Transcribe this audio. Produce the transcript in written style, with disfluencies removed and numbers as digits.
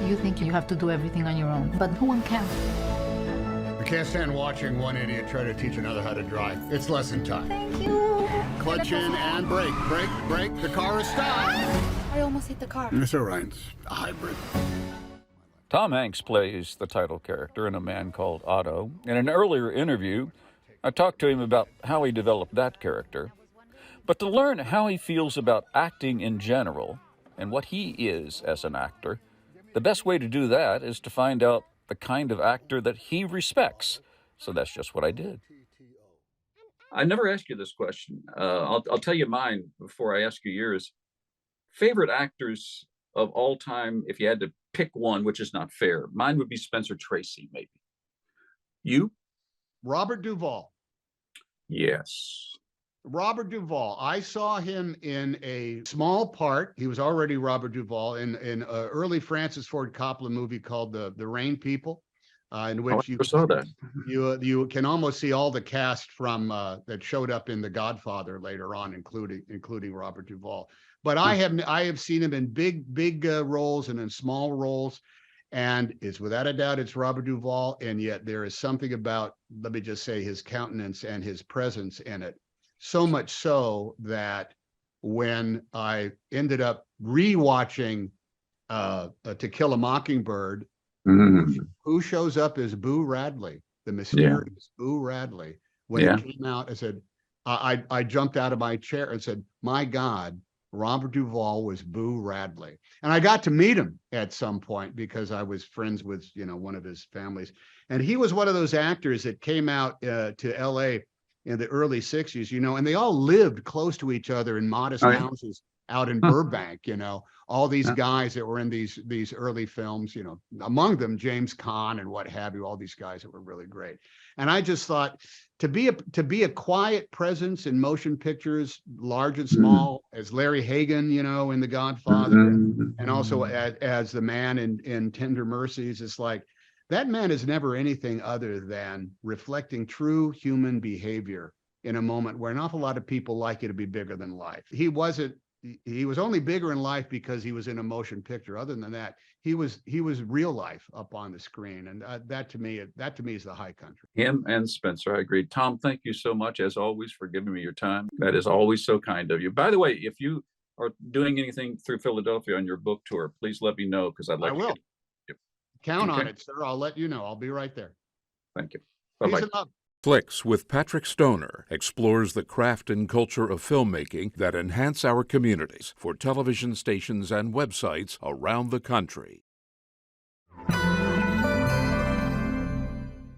You think you have to do everything on your own, but no one can. I can't stand watching one idiot try to teach another how to drive. It's lesson time. Thank you. Clutch in and brake, brake, brake. The car is stopped. I almost hit the car. It's all right. It's a hybrid. Tom Hanks plays the title character in A Man Called Otto. In an earlier interview, I talked to him about how he developed that character. But to learn how he feels about acting in general and what he is as an actor, the best way to do that is to find out the kind of actor that he respects. So that's just what I did. I never asked you this question. I'll tell you mine before I ask you yours. Favorite actors of all time, if you had to pick one, which is not fair. Mine would be Spencer Tracy, maybe. You? Robert Duvall. Yes. Robert Duvall. I saw him in a small part. He was already Robert Duvall in an early Francis Ford Coppola movie called The Rain People, in which I saw that. you can almost see all the cast from that showed up in The Godfather later on, including Robert Duvall. But I have seen him in big roles and in small roles, and it's without a doubt it's Robert Duvall. And yet there is something about, let me just say, his countenance and his presence in it. So much so that when I ended up rewatching To Kill a Mockingbird, who shows up as Boo Radley, the mysterious Boo Radley. When it came out, I said, I jumped out of my chair and said, my God, Robert Duvall was Boo Radley. And I got to meet him at some point because I was friends with, one of his families. And he was one of those actors that came out to LA in the early 60s, and they all lived close to each other in modest houses out in Burbank, all these guys that were in these early films, among them James Caan and what have you, all these guys that were really great. And I just thought to be a quiet presence in motion pictures, large and small, as Larry Hagan, in The Godfather, and also as the man in Tender Mercies, it's like, that man is never anything other than reflecting true human behavior in a moment where an awful lot of people like you to be bigger than life. He was only bigger in life because he was in a motion picture. Other than that, he was real life up on the screen. And that to me is the high country. Him and Spencer, I agree. Tom, thank you so much, as always, for giving me your time. That is always so kind of you. By the way, if you are doing anything through Philadelphia on your book tour, please let me know, because I'd like to. Count on it, sir. I'll let you know. I'll be right there. Thank you. Bye-bye. Flicks with Patrick Stoner explores the craft and culture of filmmaking that enhance our communities for television stations and websites around the country.